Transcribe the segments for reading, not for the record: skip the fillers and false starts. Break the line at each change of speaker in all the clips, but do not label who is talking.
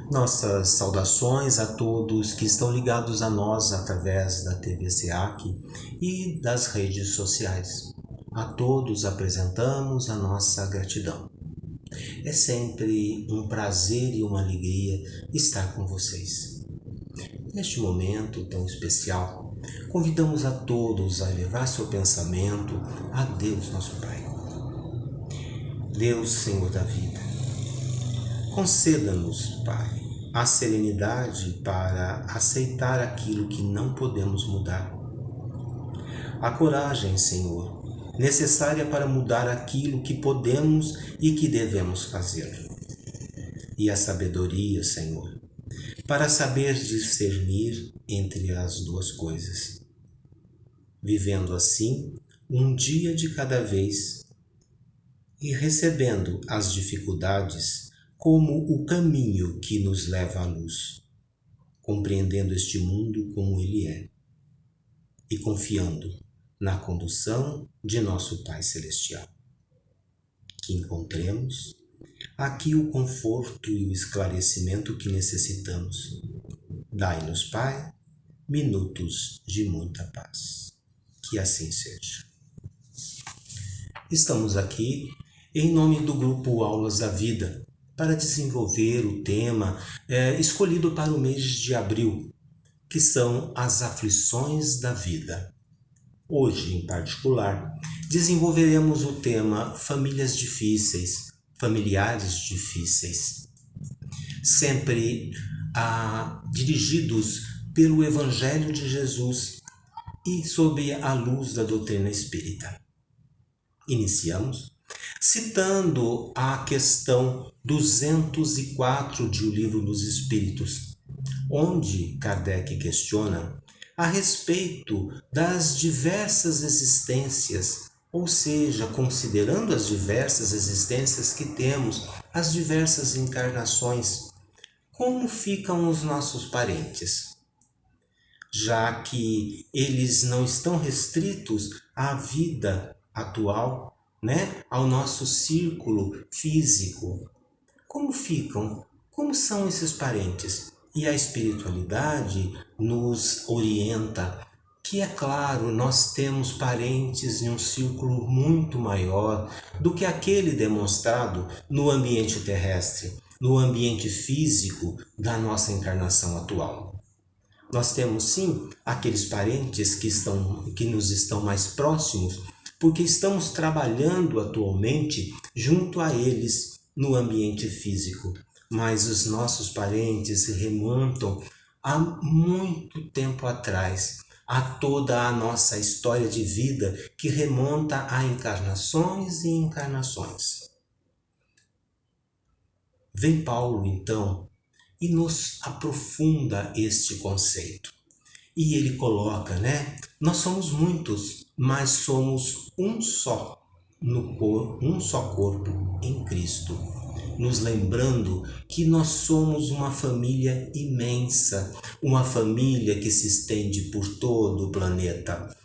Nossas saudações a todos que estão ligados a nós através da TV SEAC e das redes sociais. A todos apresentamos a nossa gratidão. É sempre um prazer e uma alegria estar com vocês. Neste momento tão especial, convidamos a todos a elevar seu pensamento a Deus, nosso Pai. Deus, Senhor da vida, conceda-nos, Pai, a serenidade para aceitar aquilo que não podemos mudar. A coragem, Senhor, necessária para mudar aquilo que podemos e que devemos fazer. E a sabedoria, Senhor, para saber discernir entre as duas coisas. Vivendo assim, um dia de cada vez e recebendo as dificuldades como o caminho que nos leva à luz, compreendendo este mundo como ele é e confiando na condução de nosso Pai Celestial. Que encontremos aqui o conforto e o esclarecimento que necessitamos. Dai-nos, Pai, minutos de muita paz. Que assim seja. Estamos aqui em nome do Grupo Aulas da Vida, para desenvolver o tema escolhido para o mês de abril, que são as aflições da vida. Hoje, em particular, desenvolveremos o tema famílias difíceis, familiares difíceis, sempre dirigidos pelo Evangelho de Jesus e sob a luz da doutrina espírita. Iniciamos citando a questão 204 de O Livro dos Espíritos, onde Kardec questiona a respeito das diversas existências, ou seja, considerando as diversas existências que temos, as diversas encarnações, como ficam os nossos parentes, já que eles não estão restritos à vida atual, ao nosso círculo físico. Como ficam? Como são esses parentes? E a espiritualidade nos orienta que, é claro, nós temos parentes em um círculo muito maior do que aquele demonstrado no ambiente terrestre, no ambiente físico da nossa encarnação atual. Nós temos sim aqueles parentes que nos estão mais próximos, porque estamos trabalhando atualmente junto a eles no ambiente físico. Mas os nossos parentes se remontam a muito tempo atrás, a toda a nossa história de vida que remonta a encarnações e encarnações. Vem Paulo, então, e nos aprofunda este conceito. E ele coloca, nós somos muitos, mas somos um só um só corpo em Cristo. Nos lembrando que nós somos uma família imensa, uma família que se estende por todo o planeta,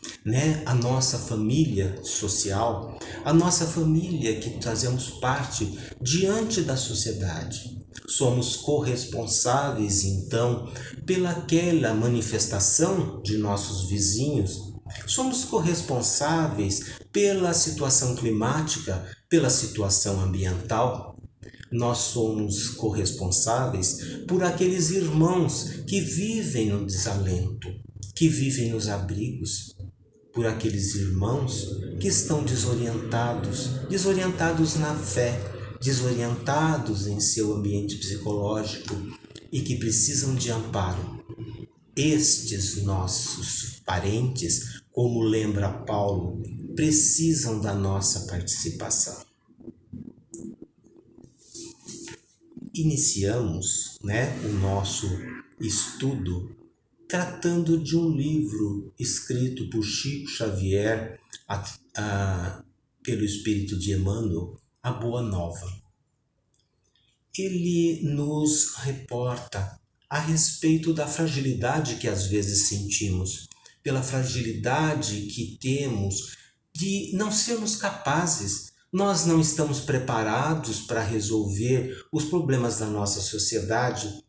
A nossa família social, a nossa família que trazemos parte diante da sociedade. Somos corresponsáveis, então, pelaquela manifestação de nossos vizinhos. Somos corresponsáveis pela situação climática, pela situação ambiental. Nós somos corresponsáveis por aqueles irmãos que vivem no desalento, que vivem nos abrigos, por aqueles irmãos que estão desorientados na fé, desorientados em seu ambiente psicológico e que precisam de amparo. Estes nossos parentes, como lembra Paulo, precisam da nossa participação. Iniciamos, o nosso estudo tratando de um livro escrito por Chico Xavier, pelo Espírito de Emmanuel, A Boa Nova. Ele nos reporta a respeito da fragilidade que às vezes sentimos, pela fragilidade que temos de não sermos capazes. Nós não estamos preparados para resolver os problemas da nossa sociedade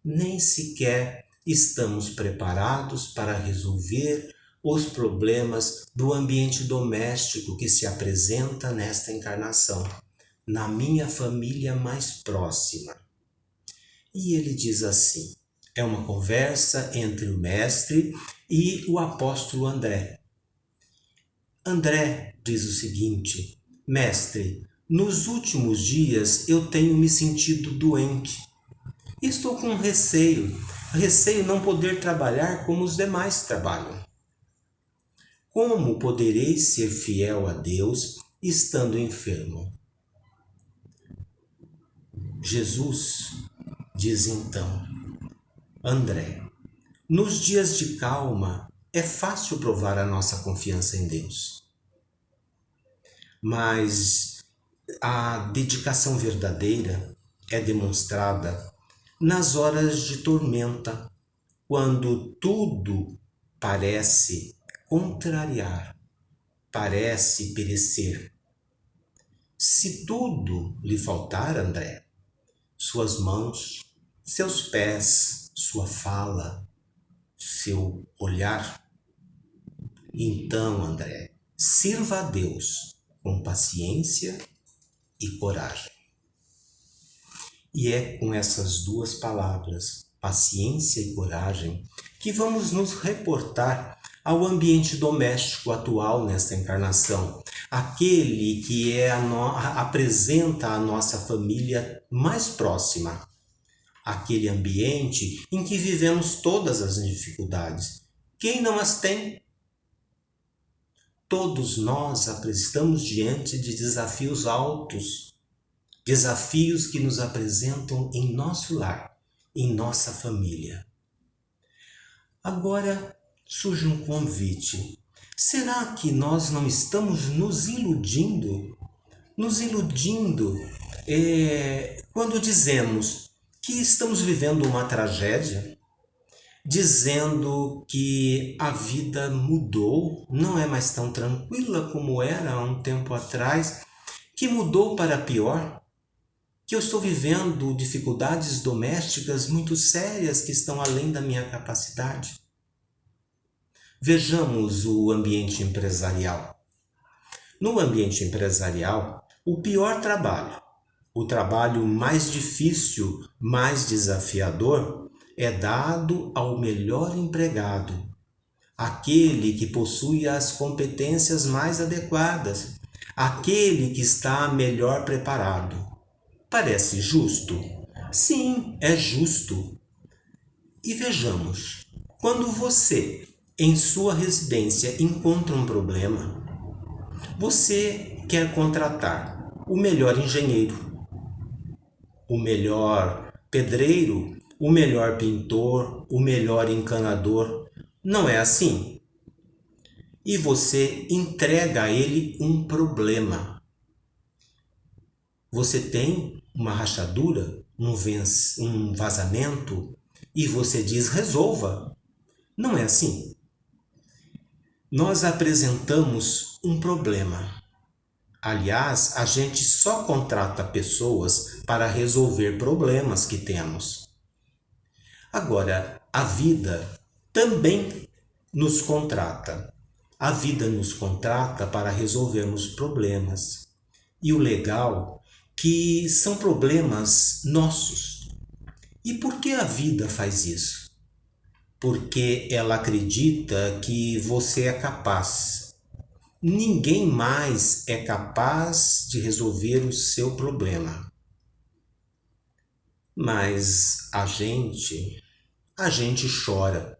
nem sequer estamos preparados para resolver os problemas do ambiente doméstico que se apresenta nesta encarnação, na minha família mais próxima. E ele diz assim, é uma conversa entre o mestre e o apóstolo André. André diz o seguinte, mestre, nos últimos dias eu tenho me sentido doente. Estou com receio não poder trabalhar como os demais trabalham. Como poderei ser fiel a Deus estando enfermo? Jesus diz então, André, nos dias de calma é fácil provar a nossa confiança em Deus. Mas a dedicação verdadeira é demonstrada nas horas de tormenta, quando tudo parece contrariar, parece perecer. Se tudo lhe faltar, André, suas mãos, seus pés, sua fala, seu olhar, então, André, sirva a Deus com paciência e coragem. E é com essas duas palavras, paciência e coragem, que vamos nos reportar ao ambiente doméstico atual nesta encarnação, aquele que apresenta a nossa família mais próxima, aquele ambiente em que vivemos todas as dificuldades. Quem não as tem? Todos nós estamos diante de desafios altos, desafios que nos apresentam em nosso lar, em nossa família. Agora surge um convite. Será que nós não estamos nos iludindo? Nos iludindo quando dizemos que estamos vivendo uma tragédia? Dizendo que a vida mudou, não é mais tão tranquila como era há um tempo atrás, que mudou para pior, que eu estou vivendo dificuldades domésticas muito sérias que estão além da minha capacidade. Vejamos o ambiente empresarial. No ambiente empresarial, o pior trabalho, o trabalho mais difícil, mais desafiador, é dado ao melhor empregado, aquele que possui as competências mais adequadas, aquele que está melhor preparado. Parece justo? Sim, é justo. E vejamos, quando você, em sua residência, encontra um problema, você quer contratar o melhor engenheiro, o melhor pedreiro, o melhor pintor, o melhor encanador. Não é assim? E você entrega a ele um problema. Você tem uma rachadura, um vazamento, e você diz, resolva. Não é assim. Nós apresentamos um problema. Aliás, a gente só contrata pessoas para resolver problemas que temos. Agora, a vida também nos contrata. A vida nos contrata para resolvermos problemas. E o legal é que são problemas nossos. E por que a vida faz isso? Porque ela acredita que você é capaz. Ninguém mais é capaz de resolver o seu problema. Mas a gente chora,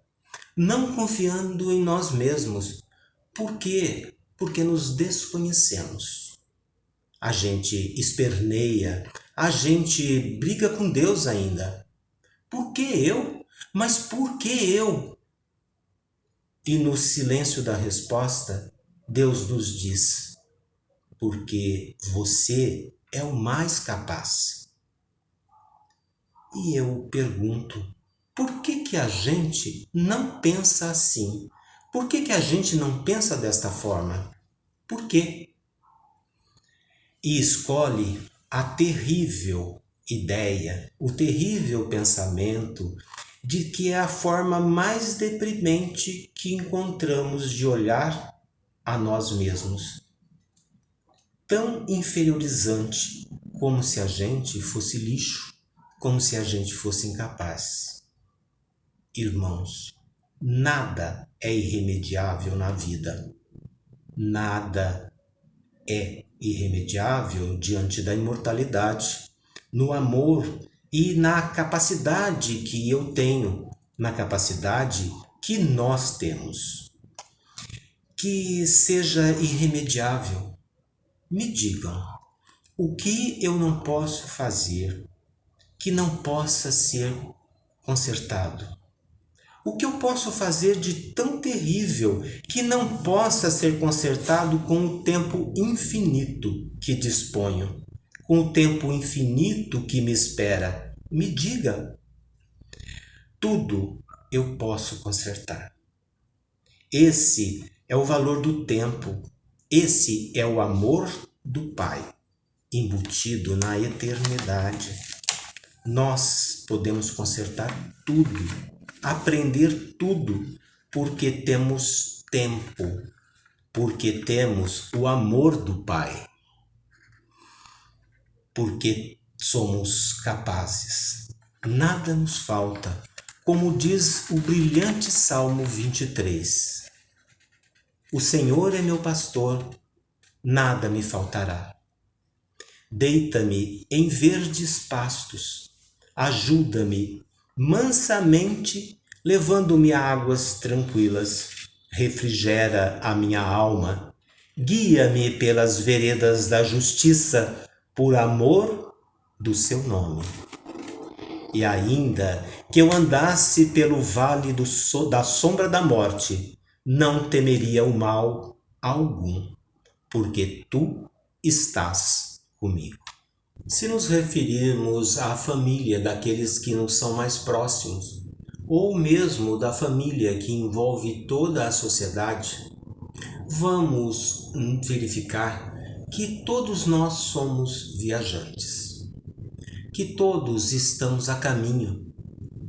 não confiando em nós mesmos. Por quê? Porque nos desconhecemos. A gente esperneia, a gente briga com Deus ainda. Por que eu? Mas por que eu? E no silêncio da resposta, Deus nos diz, porque você é o mais capaz. E eu pergunto, por que a gente não pensa assim? Por que a gente não pensa desta forma? Por quê? E escolhe a terrível ideia, o terrível pensamento de que é a forma mais deprimente que encontramos de olhar a nós mesmos. Tão inferiorizante, como se a gente fosse lixo, como se a gente fosse incapaz. Irmãos, nada é irremediável na vida. Nada é irremediável diante da imortalidade, no amor e na capacidade que eu tenho, na capacidade que nós temos. Que seja irremediável. Me digam, o que eu não posso fazer que não possa ser consertado? O que eu posso fazer de tão terrível que não possa ser consertado com o tempo infinito que disponho, com o tempo infinito que me espera? Me diga. Tudo eu posso consertar. Esse é o valor do tempo. Esse é o amor do Pai, embutido na eternidade. Nós podemos consertar tudo, aprender tudo, porque temos tempo, porque temos o amor do Pai, porque somos capazes. Nada nos falta, como diz o brilhante Salmo 23. O Senhor é meu pastor, nada me faltará. Deita-me em verdes pastos, ajuda-me mansamente, levando-me a águas tranquilas. Refrigera a minha alma, guia-me pelas veredas da justiça, por amor do seu nome. E ainda que eu andasse pelo vale da sombra da morte, não temeria o mal algum, porque tu estás comigo. Se nos referirmos à família daqueles que nos são mais próximos, ou mesmo da família que envolve toda a sociedade, vamos verificar que todos nós somos viajantes, que todos estamos a caminho,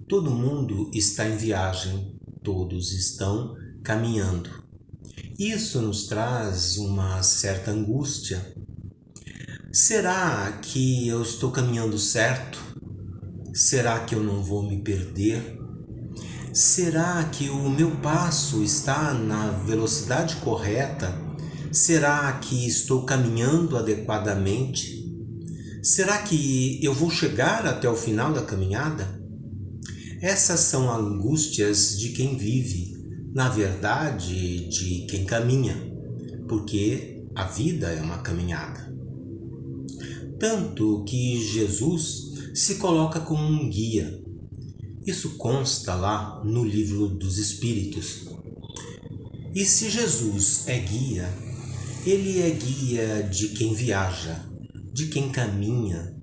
todo mundo está em viagem, todos estão caminhando. Isso nos traz uma certa angústia. Será que eu estou caminhando certo? Será que eu não vou me perder? Será que o meu passo está na velocidade correta? Será que estou caminhando adequadamente? Será que eu vou chegar até o final da caminhada? Essas são angústias de quem vive, na verdade, de quem caminha, porque a vida é uma caminhada. Tanto que Jesus se coloca como um guia. Isso consta lá no Livro dos Espíritos. E se Jesus é guia, ele é guia de quem viaja, de quem caminha,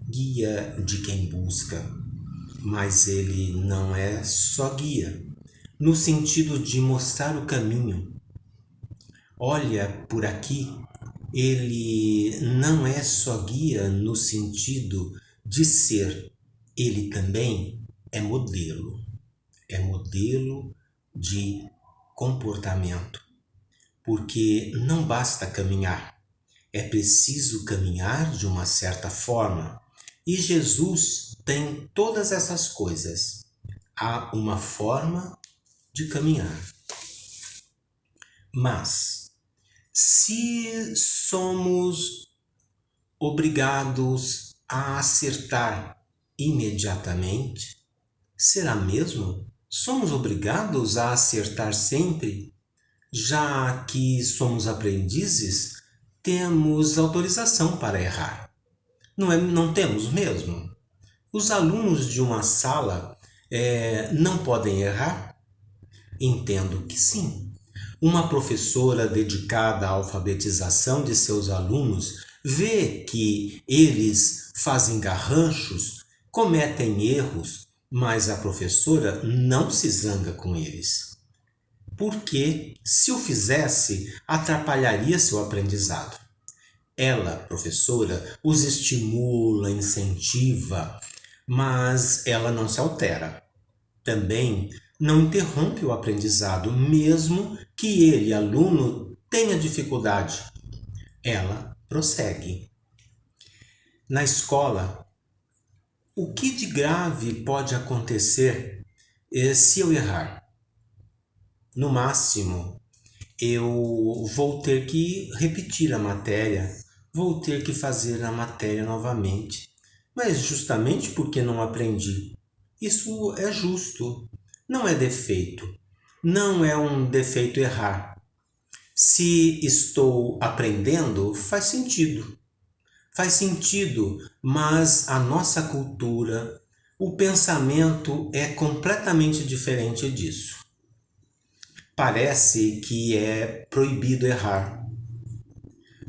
guia de quem busca. Mas ele não é só guia, no sentido de mostrar o caminho. Olha por aqui, ele não é só guia no sentido de ser, ele também é modelo de comportamento, porque não basta caminhar, é preciso caminhar de uma certa forma, e Jesus tem todas essas coisas. Há uma forma de caminhar. Mas, se somos obrigados a acertar imediatamente, será mesmo? Somos obrigados a acertar sempre? Já que somos aprendizes, temos autorização para errar. Não temos mesmo? Os alunos de uma sala não podem errar? Entendo que sim. Uma professora dedicada à alfabetização de seus alunos vê que eles fazem garranchos, cometem erros, mas a professora não se zanga com eles. Porque, se o fizesse, atrapalharia seu aprendizado. Ela, professora, os estimula, incentiva, mas ela não se altera. Também não interrompe o aprendizado, mesmo que ele, aluno, tenha dificuldade. Ela prossegue. Na escola, o que de grave pode acontecer se eu errar? No máximo, eu vou ter que repetir a matéria, vou ter que fazer a matéria novamente, mas justamente porque não aprendi. Isso é justo, não é defeito, não é um defeito errar. Se estou aprendendo, faz sentido. Faz sentido, mas a nossa cultura, o pensamento é completamente diferente disso. Parece que é proibido errar.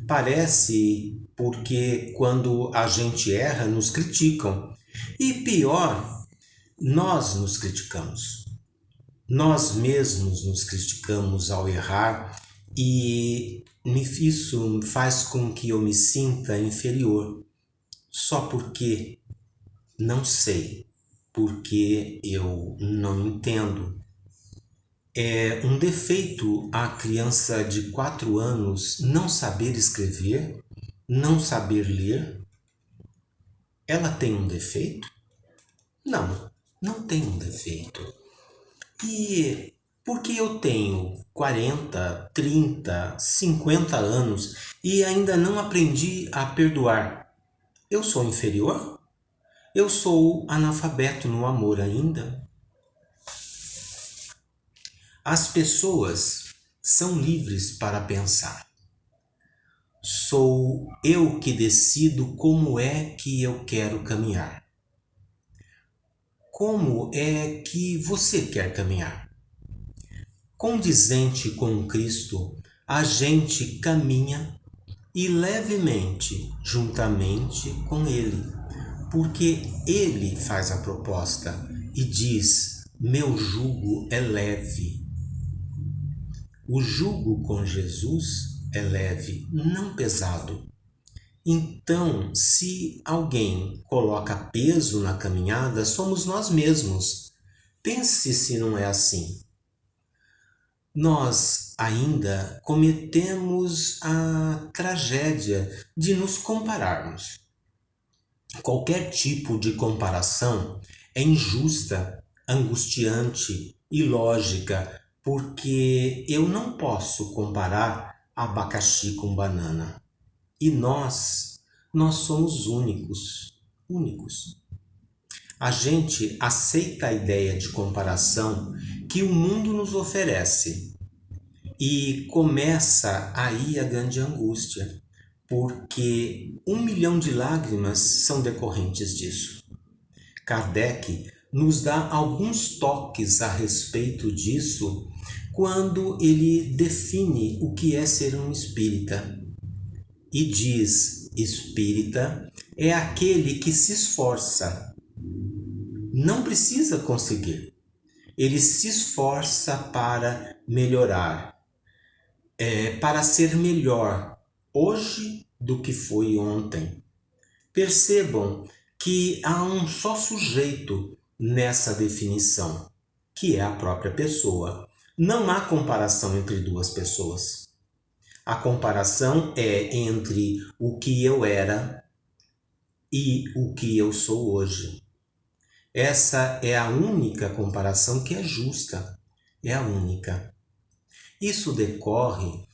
Parece porque quando a gente erra, nos criticam. E pior, nós nos criticamos. Nós mesmos nos criticamos ao errar e isso faz com que eu me sinta inferior. Só porque não sei, porque eu não entendo. É um defeito a criança de 4 anos não saber escrever, não saber ler? Ela tem um defeito? Não, não tem um defeito. E porque eu tenho 40, 30, 50 anos e ainda não aprendi a perdoar, eu sou inferior? Eu sou analfabeto no amor ainda? As pessoas são livres para pensar. Sou eu que decido como é que eu quero caminhar. Como é que você quer caminhar? Condizente com Cristo, a gente caminha e levemente, juntamente com Ele, porque Ele faz a proposta e diz: meu jugo é leve. O jugo com Jesus é leve, não pesado. Então, se alguém coloca peso na caminhada, somos nós mesmos. Pense se não é assim. Nós ainda cometemos a tragédia de nos compararmos. Qualquer tipo de comparação é injusta, angustiante, ilógica, porque eu não posso comparar abacaxi com banana. E nós somos únicos. A gente aceita a ideia de comparação que o mundo nos oferece e começa aí a grande angústia, porque 1 milhão de lágrimas são decorrentes disso. Kardec nos dá alguns toques a respeito disso quando ele define o que é ser um espírita. E diz: espírita é aquele que se esforça. Não precisa conseguir. Ele se esforça para melhorar, para ser melhor hoje do que foi ontem. Percebam que há um só sujeito nessa definição, que é a própria pessoa. Não há comparação entre duas pessoas. A comparação é entre o que eu era e o que eu sou hoje. Essa é a única comparação que é justa, é a única. Isso decorre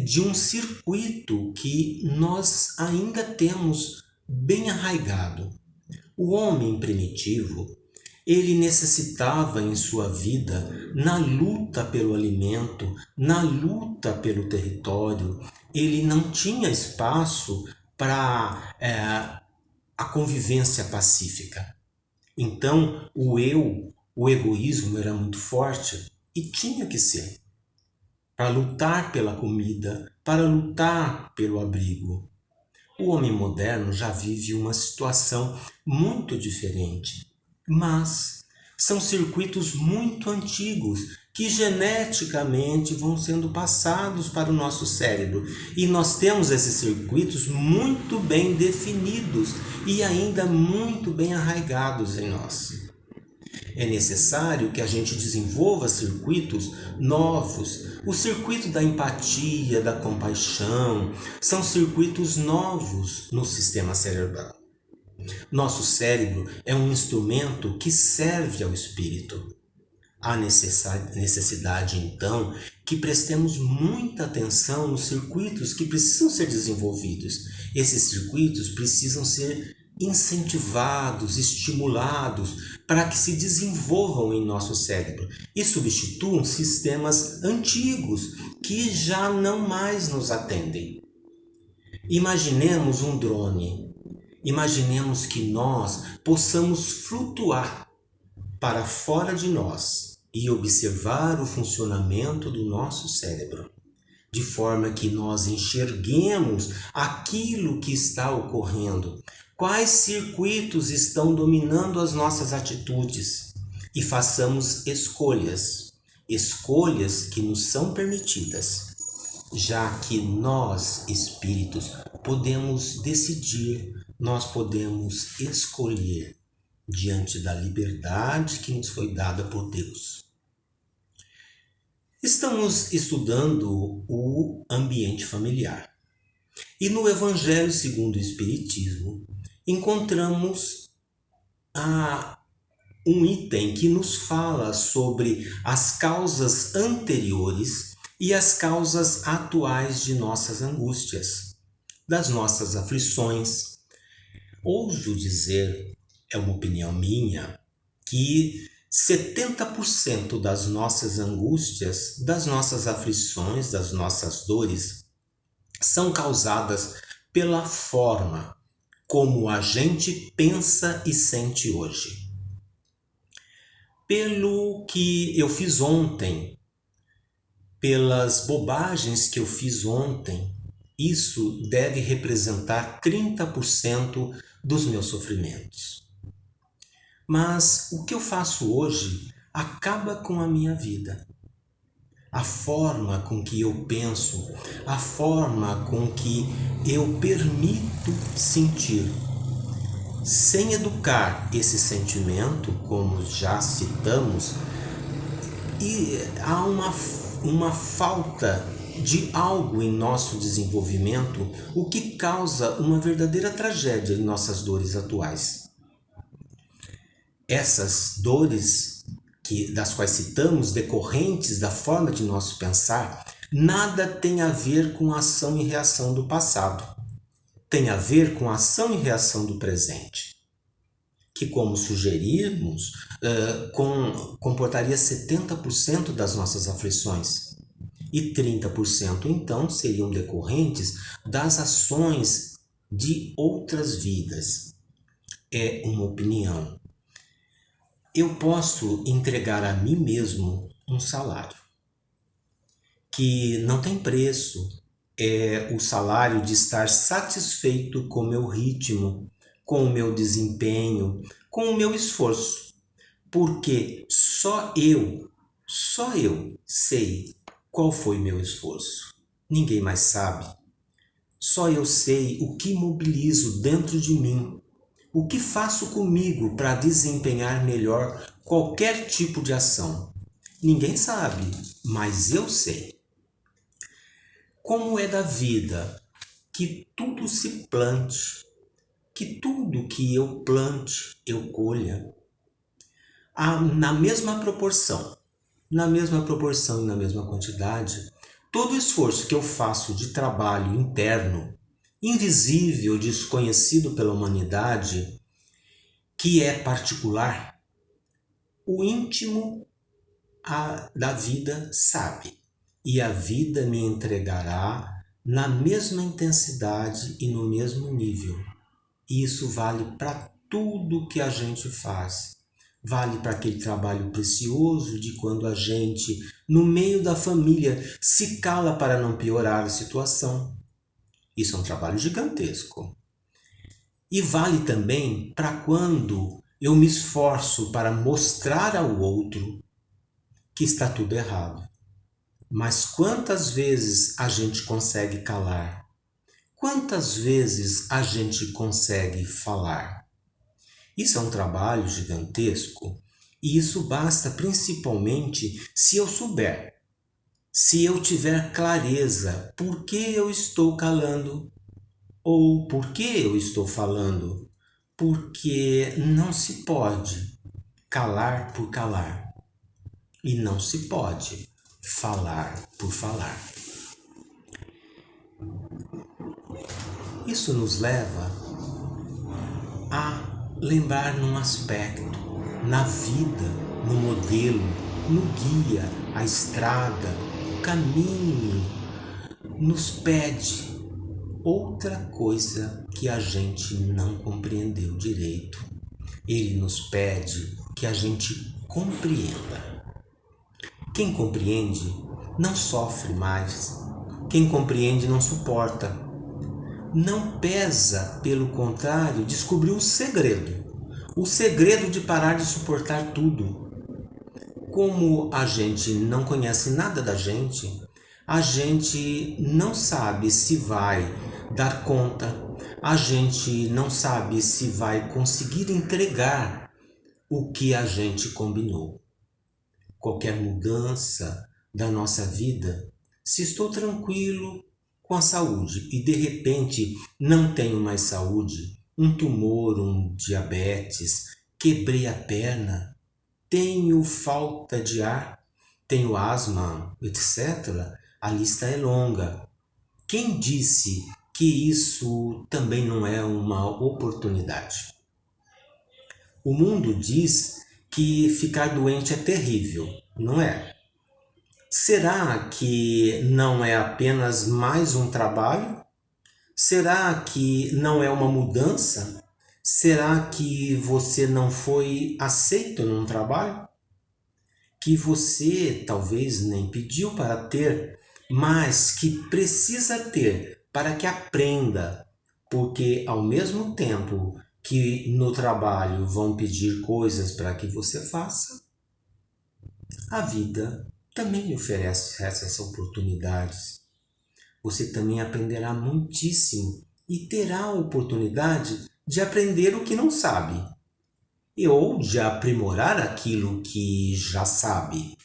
de um circuito que nós ainda temos bem arraigado. O homem primitivo, ele necessitava em sua vida, na luta pelo alimento, na luta pelo território, ele não tinha espaço para a convivência pacífica. Então, o egoísmo era muito forte e tinha que ser, para lutar pela comida, para lutar pelo abrigo. O homem moderno já vive uma situação muito diferente, mas são circuitos muito antigos que geneticamente vão sendo passados para o nosso cérebro. E nós temos esses circuitos muito bem definidos e ainda muito bem arraigados em nós. É necessário que a gente desenvolva circuitos novos. O circuito da empatia, da compaixão, são circuitos novos no sistema cerebral. Nosso cérebro é um instrumento que serve ao espírito. Há necessidade, então, que prestemos muita atenção nos circuitos que precisam ser desenvolvidos. Esses circuitos precisam ser incentivados, estimulados, para que se desenvolvam em nosso cérebro e substituam sistemas antigos que já não mais nos atendem. Imaginemos um drone. Imaginemos que nós possamos flutuar para fora de nós e observar o funcionamento do nosso cérebro, de forma que nós enxerguemos aquilo que está ocorrendo, quais circuitos estão dominando as nossas atitudes e façamos escolhas que nos são permitidas, já que nós, espíritos, podemos decidir, nós podemos escolher diante da liberdade que nos foi dada por Deus. Estamos estudando o ambiente familiar. E no Evangelho segundo o Espiritismo, encontramos um item que nos fala sobre as causas anteriores e as causas atuais de nossas angústias, das nossas aflições. Ouso dizer, é uma opinião minha, que 70% das nossas angústias, das nossas aflições, das nossas dores, são causadas pela forma como a gente pensa e sente hoje. Pelo que eu fiz ontem, pelas bobagens que eu fiz ontem, isso deve representar 30% dos meus sofrimentos. Mas o que eu faço hoje acaba com a minha vida. A forma com que eu penso, a forma com que eu permito sentir. Sem educar esse sentimento, como já citamos, e há uma falta de algo em nosso desenvolvimento, o que causa uma verdadeira tragédia em nossas dores atuais. Essas dores das quais citamos, decorrentes da forma de nosso pensar, nada tem a ver com a ação e reação do passado. Tem a ver com a ação e reação do presente, que, como sugerimos, comportaria 70% das nossas aflições. E 30% então seriam decorrentes das ações de outras vidas. É uma opinião. Eu posso entregar a mim mesmo um salário que não tem preço. É o salário de estar satisfeito com o meu ritmo, com o meu desempenho, com o meu esforço. Porque só eu sei qual foi meu esforço. Ninguém mais sabe. Só eu sei o que mobilizo dentro de mim. O que faço comigo para desempenhar melhor qualquer tipo de ação? Ninguém sabe, mas eu sei. Como é da vida que tudo se plante, que tudo que eu plante, eu colha. Na mesma proporção e na mesma quantidade, todo o esforço que eu faço de trabalho interno, invisível, desconhecido pela humanidade, que é particular, o íntimo da vida sabe, e a vida me entregará na mesma intensidade e no mesmo nível. E isso vale para tudo que a gente faz. Vale para aquele trabalho precioso de quando a gente, no meio da família, se cala para não piorar a situação. Isso é um trabalho gigantesco. E vale também para quando eu me esforço para mostrar ao outro que está tudo errado. Mas quantas vezes a gente consegue calar? Quantas vezes a gente consegue falar? Isso é um trabalho gigantesco e isso basta principalmente se eu souber, se eu tiver clareza por que eu estou calando ou por que eu estou falando, porque não se pode calar por calar e não se pode falar por falar. Isso nos leva a lembrar num aspecto, na vida, no modelo, no guia, a estrada, o caminho, nos pede outra coisa que a gente não compreendeu direito. Ele nos pede que a gente compreenda. Quem compreende não sofre mais. Quem compreende não suporta. Não pesa, pelo contrário, descobrir o segredo de parar de suportar tudo. Como a gente não conhece nada da gente, a gente não sabe se vai dar conta, a gente não sabe se vai conseguir entregar o que a gente combinou. Qualquer mudança da nossa vida, se estou tranquilo com a saúde e de repente não tenho mais saúde, um tumor, um diabetes, quebrei a perna, tenho falta de ar, tenho asma, etc., a lista é longa. Quem disse que isso também não é uma oportunidade? O mundo diz que ficar doente é terrível, não é? Será que não é apenas mais um trabalho? Será que não é uma mudança? Será que você não foi aceito num trabalho? Que você talvez nem pediu para ter, mas que precisa ter para que aprenda, porque ao mesmo tempo que no trabalho vão pedir coisas para que você faça, a vida também lhe oferece essas oportunidades. Você também aprenderá muitíssimo e terá a oportunidade de aprender o que não sabe, ou de aprimorar aquilo que já sabe,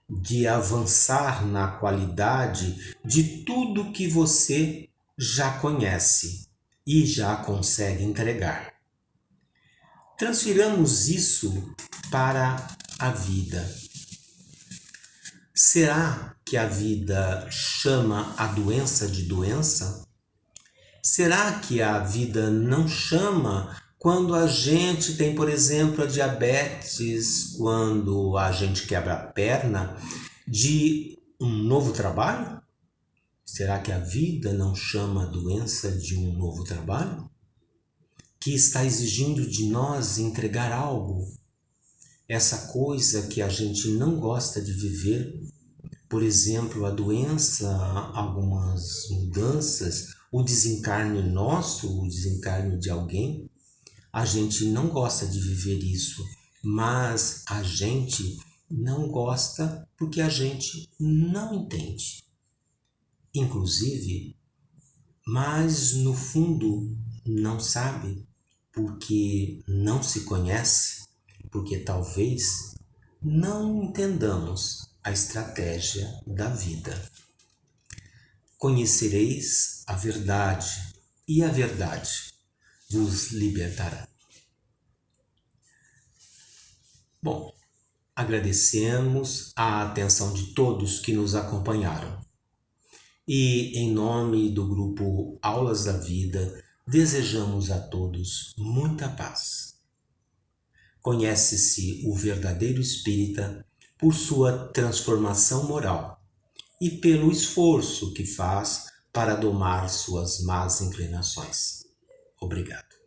de avançar na qualidade de tudo que você já conhece e já consegue entregar. Transfiramos isso para a vida. Será que a vida chama a doença de doença? Será que a vida não chama quando a gente tem, por exemplo, a diabetes, quando a gente quebra a perna, de um novo trabalho? Será que a vida não chama a doença de um novo trabalho? Que está exigindo de nós entregar algo? Essa coisa que a gente não gosta de viver, por exemplo, a doença, algumas mudanças, o desencarne nosso, o desencarne de alguém, a gente não gosta de viver isso, mas a gente não gosta porque a gente não entende. Inclusive, mas no fundo não sabe porque não se conhece, porque talvez não entendamos a estratégia da vida. Conhecereis a verdade, e a verdade vos libertará. Bom, agradecemos a atenção de todos que nos acompanharam. E em nome do grupo Aulas da Vida, desejamos a todos muita paz. Conhece-se o verdadeiro espírita por sua transformação moral e pelo esforço que faz para domar suas más inclinações. Obrigado.